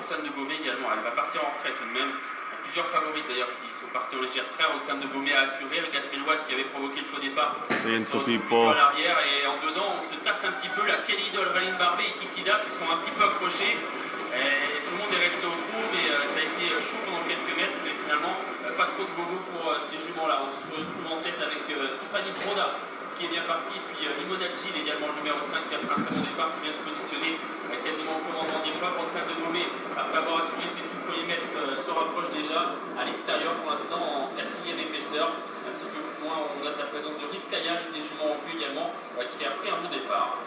Roxane de Beaumais également, elle va partir en retraite tout de même. Plusieurs favorites d'ailleurs qui sont partis en légère traite. Roxane de Beaumais a assuré, Regarde Méloise qui avait provoqué le faux départ Attento plutôt Pippo. à l'arrière, et en dedans on se tasse un petit peu. La Kelly Doll, Valine Barbet et Kitida se sont un petit peu accrochés. Et tout le monde est resté au trou, mais ça a été chaud pendant quelques mètres, mais finalement pas trop de bobo pour ces juments-là. On se retrouve en tête avec Tiffany Broda qui est bien parti, puis Limona Gilles également le numéro 5 qui a fait un très bon départ, qui vient se positionner quasiment au commandement des fois. Roxane de Beaumais, après avoir assuré ses tout premiers mètres, se rapproche déjà à l'extérieur pour l'instant en 4e épaisseur. Un petit peu plus loin, on note la présence de Rizkaya, une des juments en vue également, qui a pris un bon départ.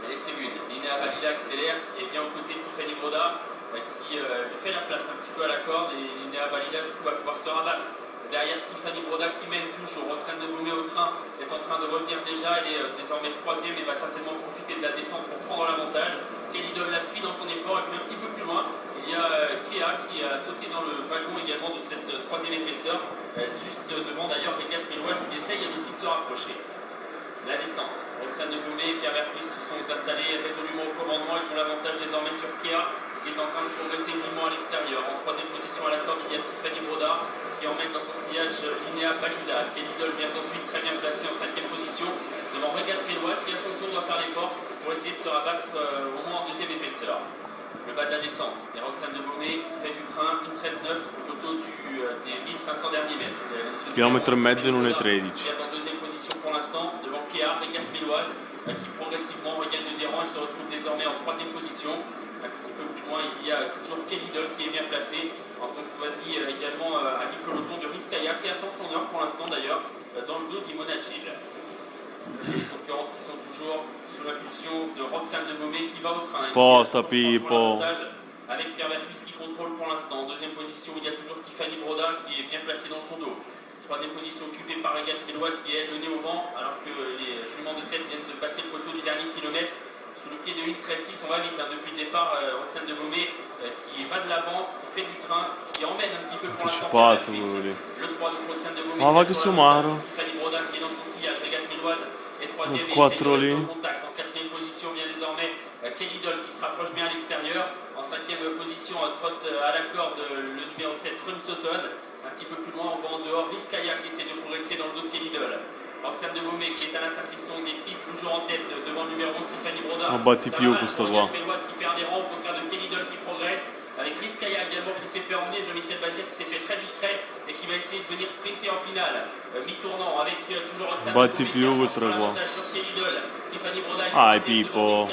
Les tribunes, Linéa Valila accélère et vient aux côtés de Tiffany Broda qui lui fait la place un petit peu à la corde, et Linéa Valila du coup va pouvoir se rabattre derrière Tiffany Broda qui mène toujours. Roxane de Beaumais au train est en train de revenir déjà, elle est désormais 3e et va certainement profiter de la descente pour prendre l'avantage. Kelly Doll la suit dans son effort, et puis un petit peu plus loin il y a Kea qui a sauté dans le wagon également de cette 3e épaisseur, juste devant d'ailleurs Regarde Méloise qui essaye aussi de se rapprocher. La descente, Roxane de Beaumais et Pierre Verpuis se sont installés résolument au commandement. Ils ont l'avantage désormais sur Kea qui est en train de progresser vivement à l'extérieur. En 3e position à la corde, il y a Tiffany Broda qui emmène dans son sillage Linéa Valida. Kelly Doll vient ensuite très bien placé en 5e position devant Regarde Méloise qui à son tour doit faire l'effort pour essayer de se rabattre au moins en 2e épaisseur. Le bas de la descente, et Roxane de Beaumais fait du train, une 13,9 au coteau des 1500 derniers mètres. Chilometro e mezzo in 1,13. Qui est en 2e position pour l'instant devant Kea, Regarde Méloise qui progressivement regagne le des rangs et se retrouve désormais en 3e position. Un petit peu plus loin, il y a toujours Kelly Doll qui est bien placé, en compagnie également à mi-peloton de Rizkaya qui attend son heure pour l'instant d'ailleurs dans le dos d'Imona Gilles. Les concurrentes qui sont toujours sous l'impulsion de Roxane de Beaumais qui va au train. Sposta Pippo. Avec Pierre Verpuis qui contrôle pour l'instant. En 2e position, il y a toujours Tiffany Broda qui est bien placée dans son dos. 3e position occupée par Regarde Méloise qui est le nez au vent, alors que les juments de tête viennent de passer le poteau du dernier kilomètre sous le pied de 1,13,6. On va vite depuis le départ. Roxane de Beaumais qui va de l'avant, qui fait du train, qui emmène un petit peu pour l'instant Pierre Verpuis. Le 3 de Roxane de Beaumais. Ma va che somaro. Tiffany Broda qui est dans son sillage. Regarde Méloise est 3e et 4 lì. contact. En 4e position vient désormais Kelly Doll qui se rapproche bien à l'extérieur. En 5e position, trotte à la corde le numéro 7, Rum Sutton. Un petit peu plus loin, on voit en dehors Rizkaya qui essaie de progresser dans le dos de Kelly Doll. Roxane de Beaumais qui est à l'intersection des pistes, toujours en tête devant le numéro 11, Tiffany Broda. Non batti più questo qua. Méloise qui perd des rangs, au contraire de Kelly Doll qui progresse. Avec Rizkaya également qui s'est fait emmener, Jean-Michel Bazir qui s'est fait très discret et qui va essayer de venir sprinter en finale. Mi-tournant avec toujours Roxane Batti de più Beaumais quel 3 qua. sur Kelly Doll. Tiffany Broda Pippo. le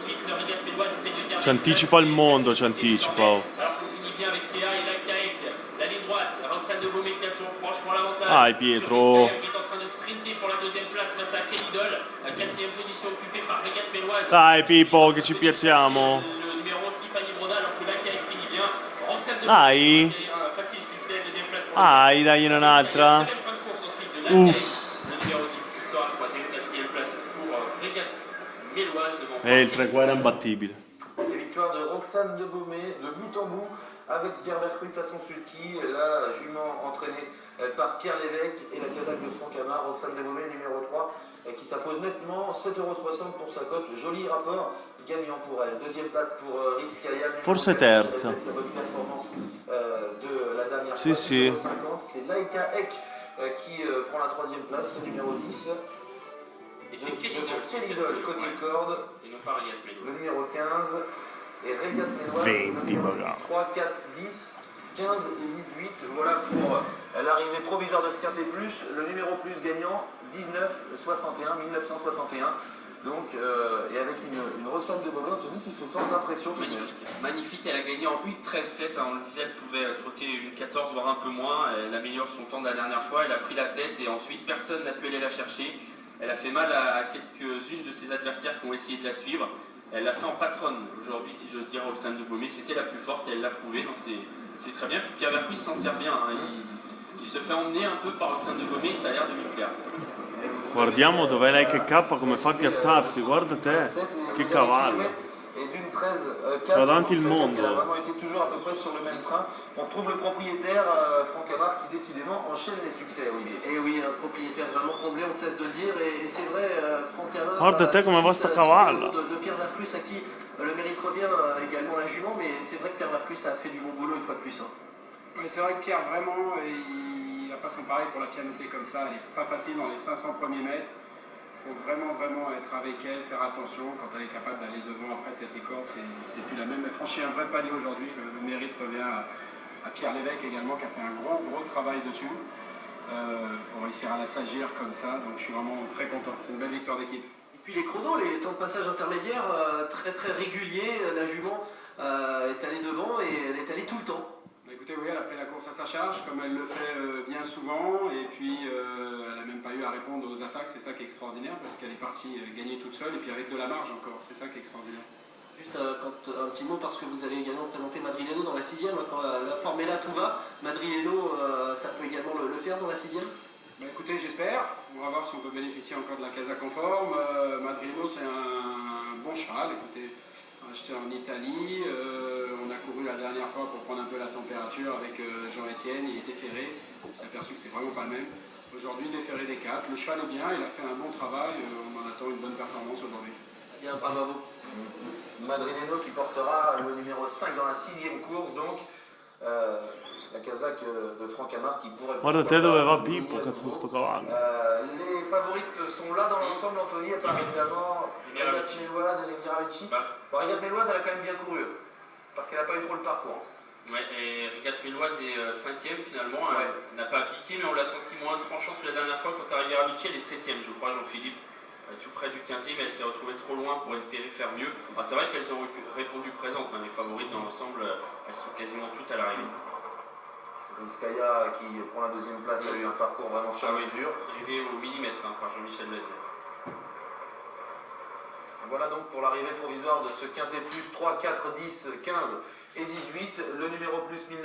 18, Regarde Méloise essaie de garder. Ci anticipa il mondo, ci anticipa. Alors qu'on finit bien avec Kea et la Kaek, la ligne droite, Roxane de Beaumais qui a toujours franchement l'avantage. Pietro. Qui est en train de sprinter pour la 2e place face à Kelly Doll. 4e position occupée par Regarde Méloise. Dai Pippo che ci piazziamo. Le numéro 11 Tiffany Broda, alors que la Kaek finit bien. Roxane de Dai. Beaumais, facile succès, 2e place pour Dagliene un'altra. Très belle fin de course ensuite de la Ouf. Kaek, le numéro 10 qui sera 3e, 4e place pour Regarde Méloise devant. E il 3 qua era imbattibile. Victoire de Roxane de Beaumais de bout en bout avec Pierre Verpuis à son sulky, la jument entraînée par Pierre Lévesque et la casaque de Franck Amar. Roxane de Beaumais numéro 3 qui s'impose nettement, 7,60 € pour sa cote, joli rapport gagnant pour elle. 2e place pour Rizkaya. Forse terza. Sa bonne performance de la dernière Sì, fois, sì. 50. C'est Laika Ek qui prend la 3e place, numéro 10. Et c'est Kelly Doll côté corde, et non pas Regarde Méloise. le numéro 15, et Regarde Méloise, 20 le numéro voilà. 3, 4, 10, 15 et 18. Voilà pour l'arrivée provisoire de Skint et Plus, le numéro plus gagnant, 1961. Donc, et avec une Roxane de Beaumais, Anthony, qui se sent d'impression. Magnifique, elle a gagné en 1,13,7. On le disait, elle pouvait trotter une 14, voire un peu moins. Elle améliore son temps de la dernière fois. Elle a pris la tête et ensuite personne n'a pu aller la chercher. Elle a fait mal à quelques-unes de ses adversaires qui ont essayé de la suivre. Elle l'a fait en patronne aujourd'hui, si j'ose dire, Roxane de Beaumais. C'était la plus forte et elle l'a prouvé. Donc c'est très bien. Pierre Verpuis s'en sert bien. Hein. Il se fait emmener un peu par Roxane de Beaumais. Ça a l'air de lui plaire. Guardiamo dov'è lei che cappa, come fa a piazzarsi. Guarda te, che cavallo. Et d'une 13, C'ha davanti il mondo. Elle a vraiment été toujours à peu près sur le même train. On retrouve le propriétaire, Franck Amar, Camard qui décidément enchaîne les succès, Olivier. Et oui, un propriétaire vraiment comblé, on ne cesse de le dire. Et c'est vrai, Franck Camard. Guarda te come va sta cavalla. De Pierre Verclus à qui le mérite revient également la jument, mais c'est vrai que Pierre Verclus a fait du bon boulot une fois de plus. Hein. Oui, c'est vrai que Pierre, vraiment, il n'a pas son pareil pour la pianoter comme ça. Elle n'est pas facile dans les 500 premiers mètres. Il faut vraiment être avec elle, faire attention. Quand elle est capable d'aller devant après tête et corde, c'est plus la même. Elle franchit un vrai palier aujourd'hui. Le mérite revient à Pierre Lévesque également, qui a fait un gros travail dessus pour réussir à la s'agir comme ça. Donc je suis vraiment très content. C'est une belle victoire d'équipe. Et puis les chronos, les temps de passage intermédiaires, très réguliers. La jument est allée devant et elle est allée tout le temps. Écoutez, oui, elle a pris la course à sa charge, comme elle le fait bien souvent, et puis elle n'a même pas eu à répondre aux attaques, c'est ça qui est extraordinaire, parce qu'elle est partie gagner toute seule, et puis avec de la marge encore, c'est ça qui est extraordinaire. Juste un petit mot, parce que vous allez également présenter Madrileno dans la 6e, quand la Formella tout va, Madrileno, ça peut également le faire dans la 6e? Bah, écoutez, j'espère, on va voir si on peut bénéficier encore de la Casa Conforme. Madrileno, c'est un bon cheval, écoutez. Acheté en Italie, on a couru la dernière fois pour prendre un peu la température avec Jean-Étienne, il était ferré, on s'est aperçu que c'était vraiment pas le même. Aujourd'hui, il est ferré des 4, le cheval est bien, il a fait un bon travail, on en attend une bonne performance aujourd'hui. Bien, bravo. Madrileno qui portera le numéro 5 dans la 6e course, donc la casaque de Franck Camard qui pourrait... Guarda te dove va Pippo, cazzo sto cavallo. Les favorites sont là dans l'ensemble, Anthony, à part évidemment Regat Méloise et Riviera Vecchi. Bon, Regat Méloise, elle a quand même bien couru, parce qu'elle n'a pas eu trop le parcours. Ouais, et Regat Méloise est 5e finalement, elle n'a pas piqué, mais on l'a senti moins tranchante la dernière fois. Quant à Riviera Vecchi, elle est 7e, je crois, Jean-Philippe, tout près du quintet, mais elle s'est retrouvée trop loin pour espérer faire mieux. Enfin, c'est vrai qu'elles ont répondu présentes, hein, les favorites dans l'ensemble, elles sont quasiment toutes à l'arrivée. Rizkaya qui prend la 2e place, a eu un parcours vraiment sur mesure. Drivé au millimètre par Jean-Michel Bazir. Voilà donc pour l'arrivée provisoire de ce quintet plus 3, 4, 10, 15 et 18. Le numéro plus 1900.